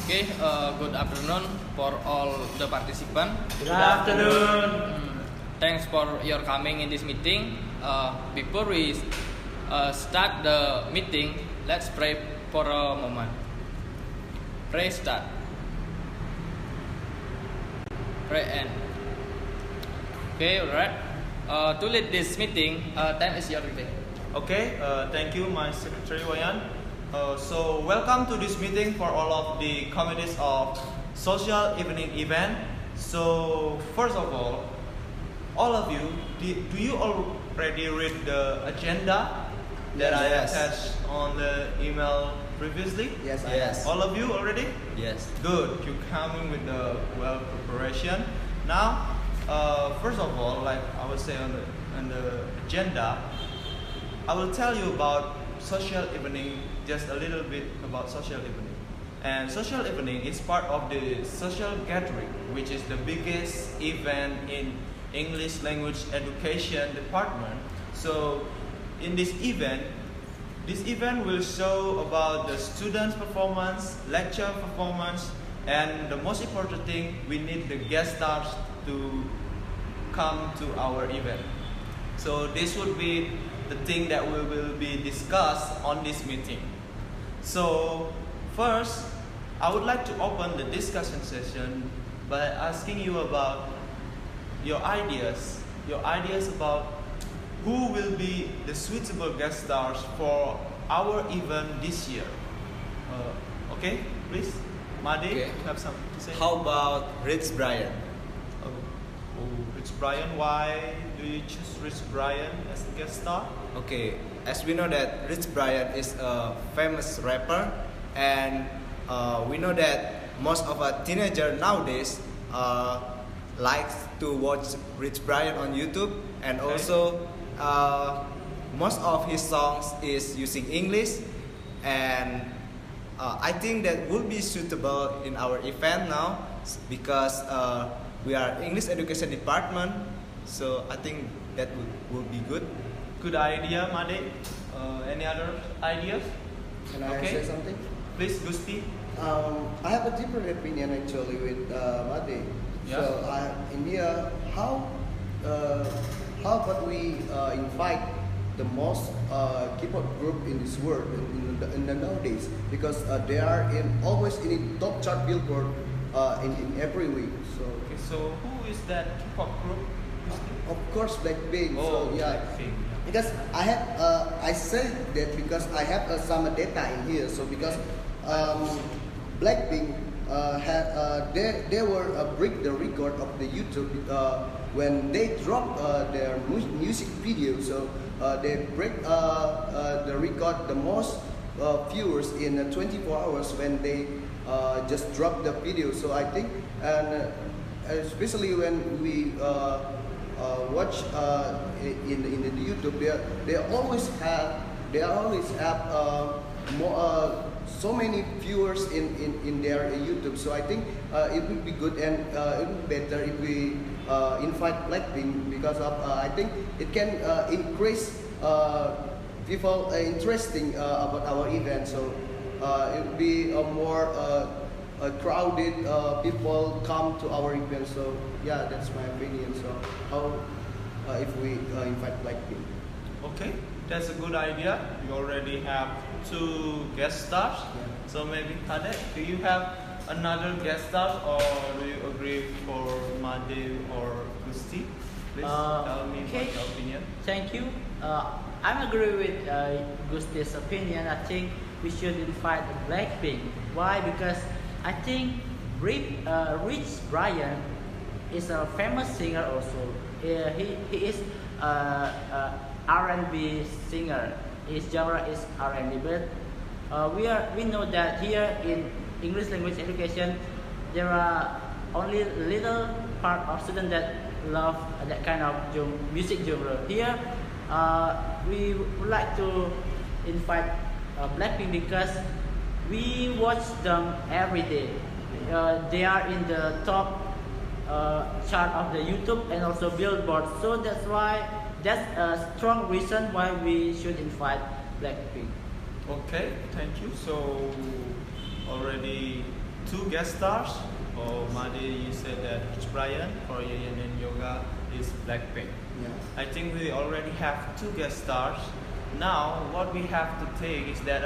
Okay, good afternoon for all the participants. Good afternoon. Thanks for your coming in this meeting. Before we start the meeting, let's pray for a moment. Pray start. Pray end. Okay, alright. To lead this meeting, time is your day. Okay, thank you, my secretary Wayan. So welcome to this meeting for all of the committees of social evening event. So first of all of you, do you already read the agenda that I attached on the email previously? Yes. All of you already? Yes. Good. You coming with the well preparation. Now, first of all, like I would say on the agenda, I will tell you about social evening, just a little bit about social evening. And social evening is part of the social gathering, which is the biggest event in English language education department. So in this event will show about the students' performance, lecture performance, and the most important thing, we need the guest stars to come to our event. So this would be the thing that we will be discussed on this meeting. So first, I would like to open the discussion session by asking you about your ideas about who will be the suitable guest stars for our event this year. Okay, please, Made, Okay. have something to say? How about Rich Brian? Rich Brian, why do you choose Rich Brian as a guest star? Okay, as we know that Rich Brian is a famous rapper, and we know that most of our teenagers nowadays likes to watch Rich Brian on YouTube, and Okay. also most of his songs is using English, and I think that would be suitable in our event now because we are English education department, so I think that would be good. Good idea, Made. Any other ideas? Can I Okay. say something? Please, Gusti. I have a different opinion actually with Made. Yeah. So in here, how about we invite the most K-pop group in this world in the nowadays, because they are always in the top chart Billboard in every week. So Okay, so who is that K-pop group? of course Blackpink. Oh, So yeah. Blackpink. Because I said that because I have some data in here. So because Blackpink they were break the record of the YouTube when they drop their music video. So they break the record the most viewers in 24 hours when they just drop the video. So I think, and especially when we watch in the YouTube, they always have more so many viewers in their YouTube. So I think it would be good, and it would be better if we invite Blackpink, because of I think it can increase people interesting about our event. So it would be a more crowded people come to our event. So yeah, that's my opinion. So how if we invite Blackpink? Okay, that's a good idea. You already have 2 guest stars. Yeah. So maybe Kadek, do you have another guest star, or do you agree for Made or Gusti? Please tell me Okay. what your opinion. Thank you. I'm agree with Gusti's opinion. I think we should invite Blackpink. Why? Because I think Rich Brian is a famous singer also. He is R&B singer. His genre is R&B. But we know that here in English language education, there are only little part of students that love that kind of music genre. Here, we would like to invite Blackpink because we watch them every day. They are in the top chart of the YouTube and also Billboard. So that's a strong reason why we should invite Blackpink. Okay, thank you. So already two guest stars. For Madi, you said that it's Brian. For Yayan and Yoga is Blackpink. Yeah. I think we already have two guest stars. Now, what we have to take is that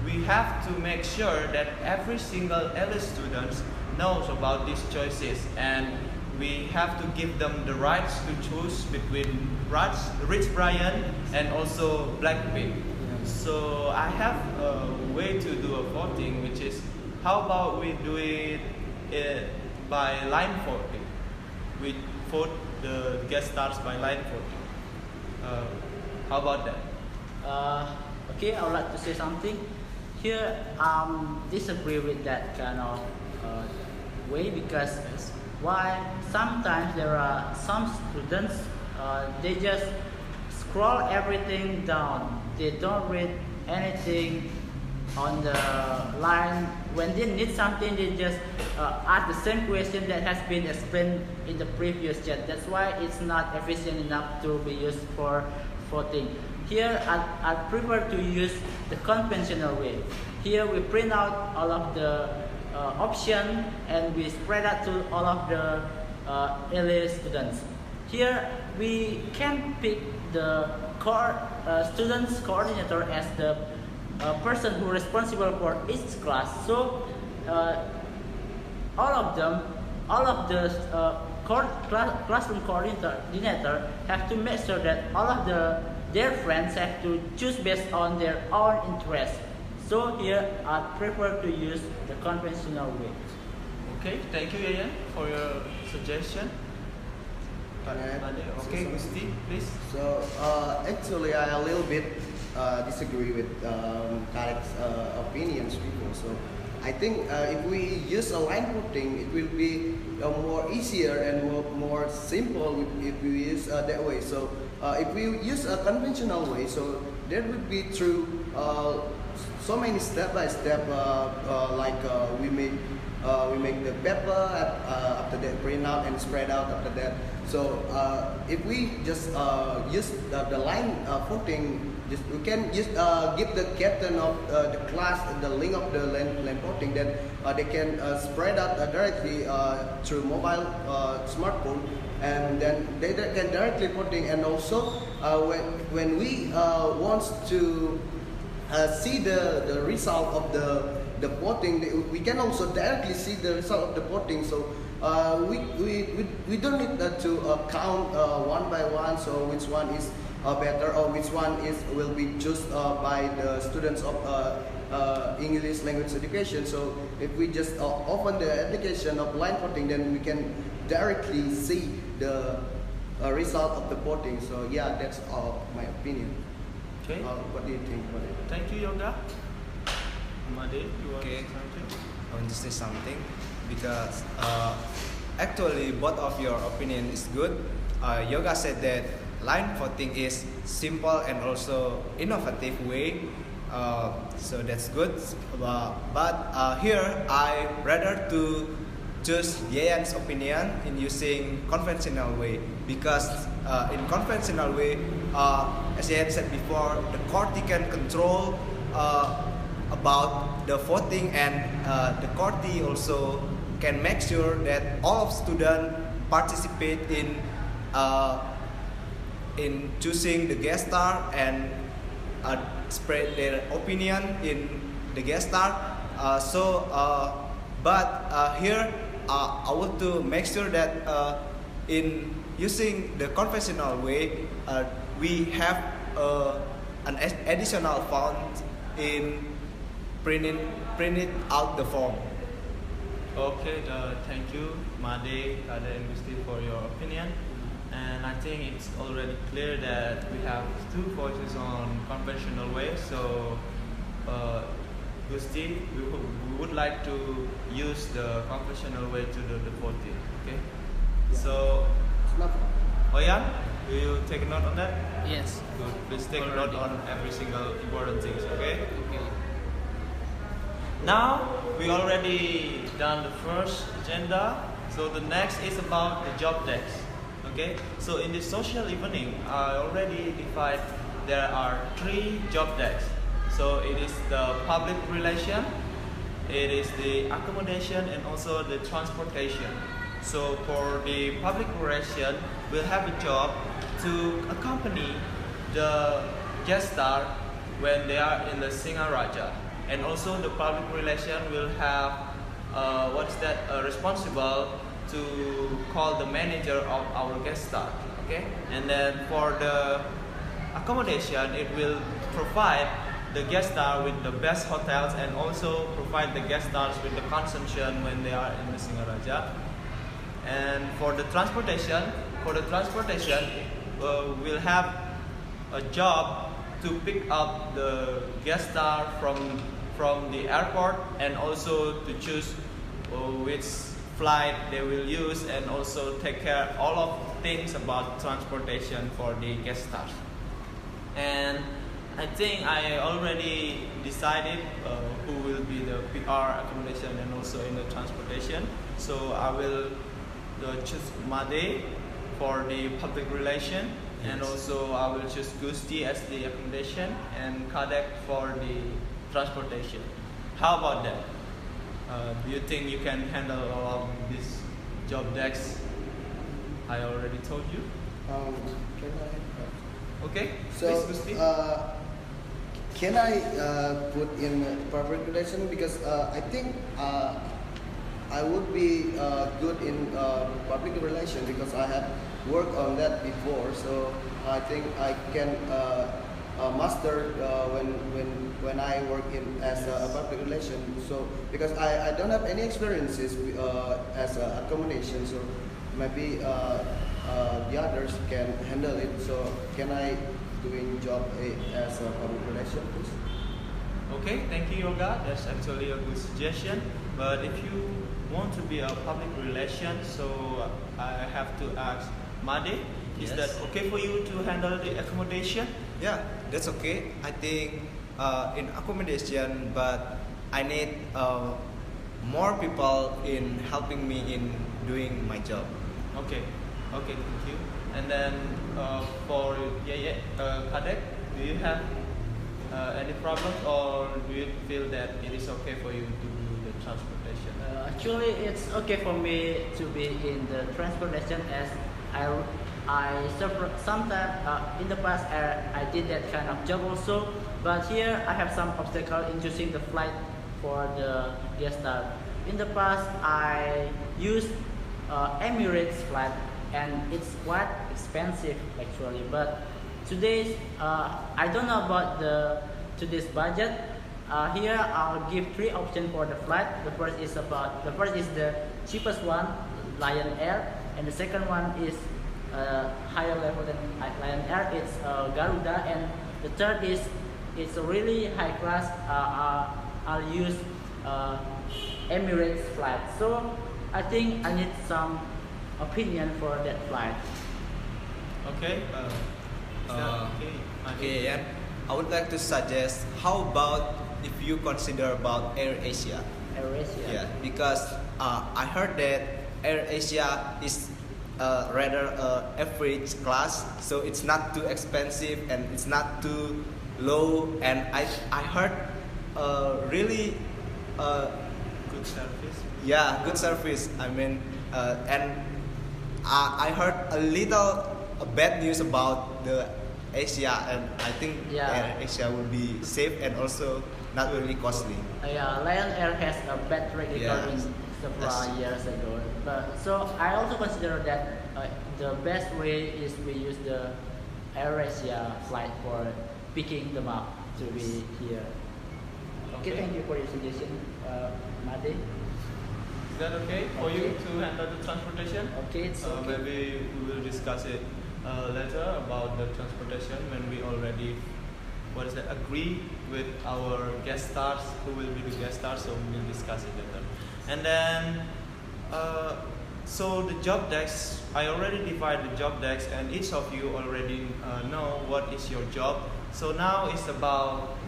we have to make sure that every single LA student knows about these choices, and we have to give them the rights to choose between Rich Brian and also Blackpink. So I have a way to do a voting, which is how about we do it by line voting? We vote the guest stars by line voting. How about that? Okay, I would like to say something. Here, disagree with that kind of way because why sometimes there are some students they just scroll everything down. They don't read anything on the line. When they need something, they just ask the same question that has been explained in the previous chat. That's why it's not efficient enough to be used for voting. Here, I prefer to use the conventional way. Here, we print out all of the option and we spread out to all of the LA students. Here, we can pick the students coordinator as the person who is responsible for each class. So, all of the classroom coordinator have to make sure that all of their friends have to choose based on their own interest. So here I prefer to use the conventional way. Okay, thank you, Yayan, for your suggestion. Yeah. Okay, Gusti, please. So actually, I a little bit disagree with Karek's opinions before. So I think if we use a line voting, it will be more easier and more simple if we use that way. So if we use a conventional way, so there would be through so many step by step, like we make the paper, after that print out and spread out after that. So if we just use the line voting, we can just give the captain of the class the link of the line voting, then they can spread out directly through mobile smartphone, and then they can directly voting. And also when we want to see the result of the voting, we can also directly see the result of the voting. So we don't need to count one by one, so which one is better or which one will be chosen by the students of English language education. So if we just open the application of line voting, then we can directly see the result of the voting. So yeah, that's all my opinion. Okay. What do you think about it? Thank you, Yoga. Made, you want Okay. to say something? I want to say something because actually both of your opinion is good. Yoga said that line voting is simple and also innovative way, so that's good. But here I rather to choose Yayan's opinion in using conventional way because in conventional way, as Yayan said before, the court can control about the voting, and the court also can make sure that all of students participate in choosing the guest star and spread their opinion in the guest star. But here I want to make sure that in using the conventional way, we have an additional fund in printing out the form. Okay, thank you, Made, Kada, and Gusti, for your opinion. And I think it's already clear that we have two voices on conventional way. So, Gusti, we would like to use the conventional way to do the voting. Okay. Yeah. So, It's not. Oyan, will you take a note on that? Yes. Good. Please take note Already. on every single important things. Okay. Okay. Now we already done the first agenda, so the next is about the job decks. Okay, so in this social evening, I already defined there are 3 job decks. So it is the public relation, it is the accommodation and also the transportation. So for the public relation, we'll have a job to accompany the guest star when they are in the Singaraja, and also the public relation will have responsible to call the manager of our guest star. Okay, and then for the accommodation, it will provide the guest star with the best hotels and also provide the guest stars with the consumption when they are in the Singaraja. And for the transportation, we'll have a job to pick up the guest star from the airport and also to choose which flight they will use and also take care all of things about transportation for the guest stars. And I think I already decided who will be the PR accommodation and also in the transportation. So I will choose Made for the public relation, and also I will choose Gusti as the accommodation and Kadek for the transportation. How about that? Do you think you can handle all of these job decks I already told you? Can I? Okay, So, please Gusti. can I put in public relation, because I think I would be good in public relation because I have worked on that before. So I think I can master when I work in as a public relation. So because I don't have any experiences as a accommodation, so maybe the others can handle it. So can I doing job as a public relation, please? Okay, thank you, Yoga. That's actually a good suggestion. But if you want to be a public relation, so I have to ask Made, is Yes. that okay for you to handle the accommodation? Yeah, that's okay. I think in accommodation, but I need more people in helping me in doing my job. Okay, okay, thank you. And then for Kadek, do you have any problems, or do you feel that it is okay for you to do the transportation? Actually, it's okay for me to be in the transportation, as I suffer sometimes in the past I did that kind of job also, but here I have some obstacle in choosing the flight for the guest star. In the past I used Emirates flight, and it's quite expensive actually, but today's I don't know about today's budget. Here I'll give three options for the flight. The first is the cheapest one, Lion Air, and the second one is higher level than Lion Air. It's Garuda, and the third is it's a really high class. I'll use Emirates flight. So I think I need some opinion for that flight. Okay. Is that okay? Okay, and I would like to suggest, how about if you consider about Air Asia? AirAsia. Yeah, because I heard that Air Asia is rather average class, so it's not too expensive and it's not too low. And I heard really Good service. yeah, good service. I mean, and I heard a little bad news about the Asia, and I think Yeah. Air Asia will be safe and also not really costly. Yeah, Lion Air has a bad track record Yeah. in several That's- years ago. But so I also consider that the best way is we use the AirAsia flight for picking them up to be here. Okay, Okay. thank you for your suggestion, Made. Is that okay for you to handle the transportation? Okay, it's okay. Maybe we will discuss it later about the transportation when we already agree with our guest stars, who will be the guest stars. So we will discuss it later. And then so the job decks, I already divide the job decks, and each of you already know what is your job. So now it's about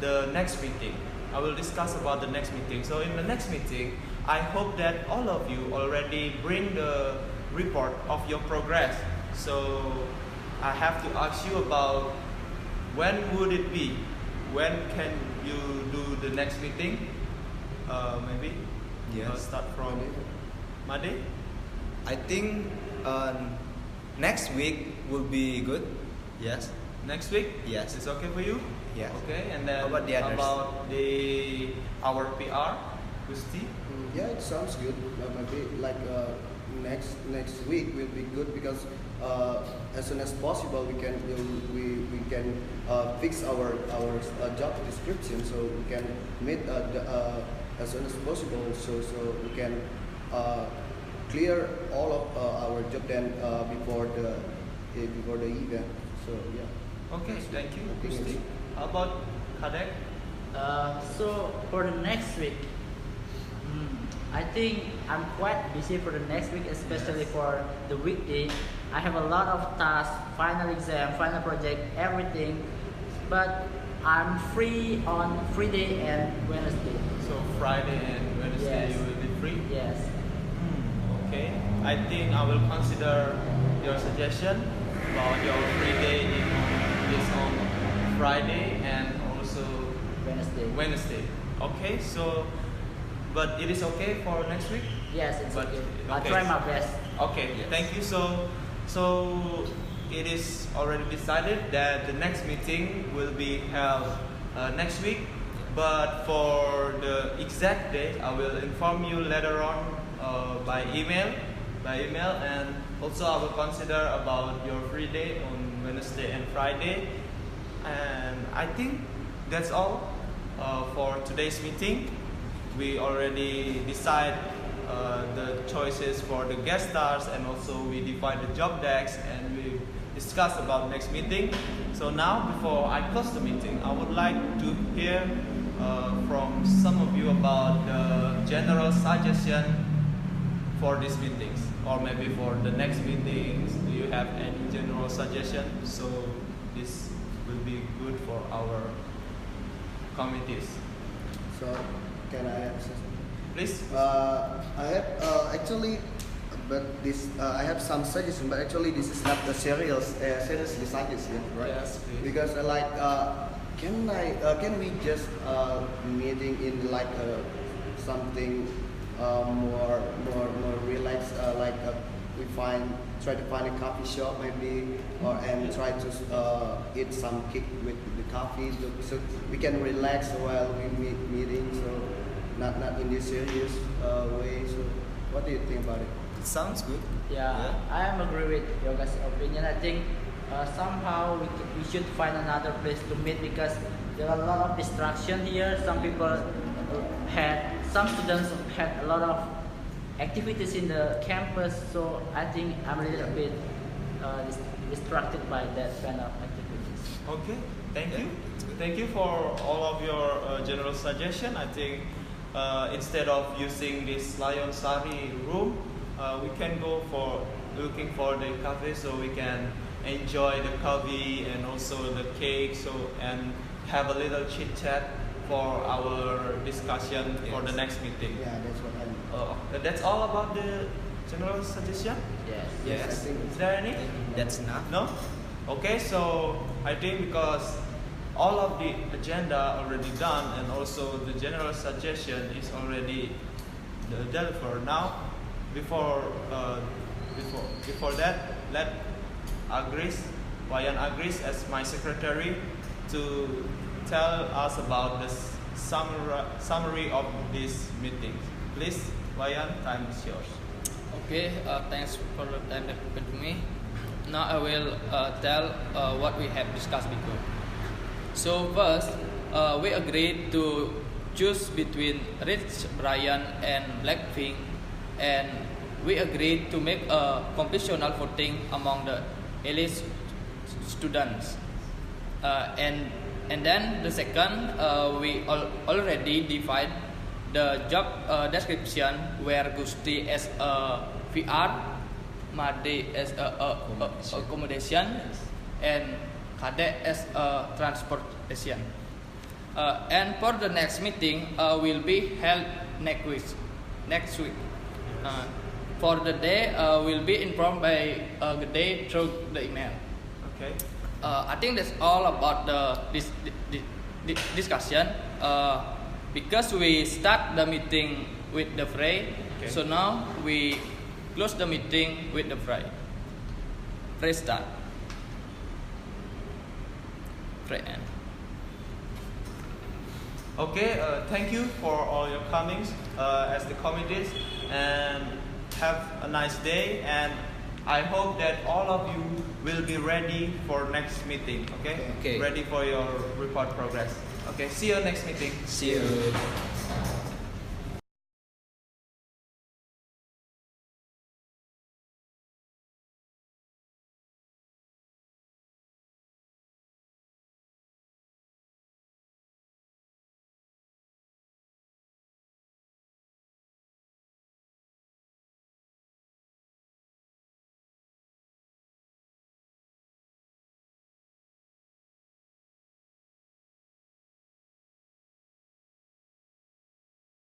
the next meeting. I will discuss about the next meeting. So in the next meeting, I hope that all of you already bring the report of your progress. So I have to ask you about when would it be? When can you do the next meeting? maybe Yes. start from Made. I think next week will be good. Yes. Next week? Yes. It's okay for you? Yes. Okay, and then How about the others? our PR, Gusti? Yeah, it sounds good. Maybe like next week will be good because as soon as possible we can fix our job description, so we can meet as soon as possible, so we can clear all of our job then before the event. So yeah. Okay, thank you, I think Gusti. it's- How about Kadek? So for the next week, I think I'm quite busy for the next week, especially Yes. for the weekday. I have a lot of tasks, final exam, final project, everything. But I'm free on Friday and Wednesday. So Friday and Wednesday Yes. you will be free? Yes. Okay, I think I will consider your suggestion about your free day is on Friday and also Wednesday. Wednesday. Okay, so but it is okay for next week? Yes, it's But- okay. I'll okay. try my best. Okay, Yes. thank you. So it is already decided that the next meeting will be held next week. But for the exact date, I will inform you later on by email. And also I will consider about your free day on Wednesday and Friday. And I think that's all for today's meeting. We already decide the choices for the guest stars, and also we define the job decks, and we discuss about next meeting. So now, before I close the meeting, I would like to hear from some of you about the general suggestion for these meetings, or maybe for the next meetings. Do you have any general suggestion? So this will be good for our committees. So can I answer? Please. I have actually, but this I have some suggestion, but actually this is not the seriously suggestion, right? Yes, please. Because can we just meeting in like something more relaxed, like we try to find a coffee shop maybe, and try to eat some cake with the coffee, so we can relax while we meeting. So not in this serious way. So what do you think about it? It sounds good. Yeah, I am agree with your guys' opinion. I think somehow we should find another place to meet because there are a lot of distraction here. Some students had a lot of activities in the campus, so I think I'm a little bit distracted by that kind of activities. Okay, thank Yeah, you. that's good. Thank you for all of your general suggestion. I think instead of using this Lion Sari room, we can go for looking for the cafe so we can enjoy the coffee and also the cake, and have a little chit chat for our discussion for the Yes. next meeting. Yeah, that's what I mean. That's all about the general suggestion. Yes. Yes, I think Is there any? That's enough. No? Okay, so I think because all of the agenda already done and also the general suggestion is already delivered now, before that, let Wayan Agris as my secretary to tell us about the summary of this meeting. Please, Wayan, time is yours. Okay, thanks for the time that given to me. Now I will tell what we have discussed before. So first, we agreed to choose between Rich Brian and Blackpink, and we agreed to make a computational voting among the elite students. And then the second, we already defined the job description where Gusti as a VR, Made as a accommodation, and Kadek as a transportation. And for the next meeting will be held next week. For the day will be informed by the day through the email. Okay. I think that's all about this discussion. because we start the meeting with the Frey, Okay. so now we close the meeting with the Frey. Frey start. Frey end. Okay, thank you for all your comings as the committees, and have a nice day, and I hope that all of you will be ready for next meeting, okay? Okay. Ready for your report progress. Okay, see you next meeting. See you.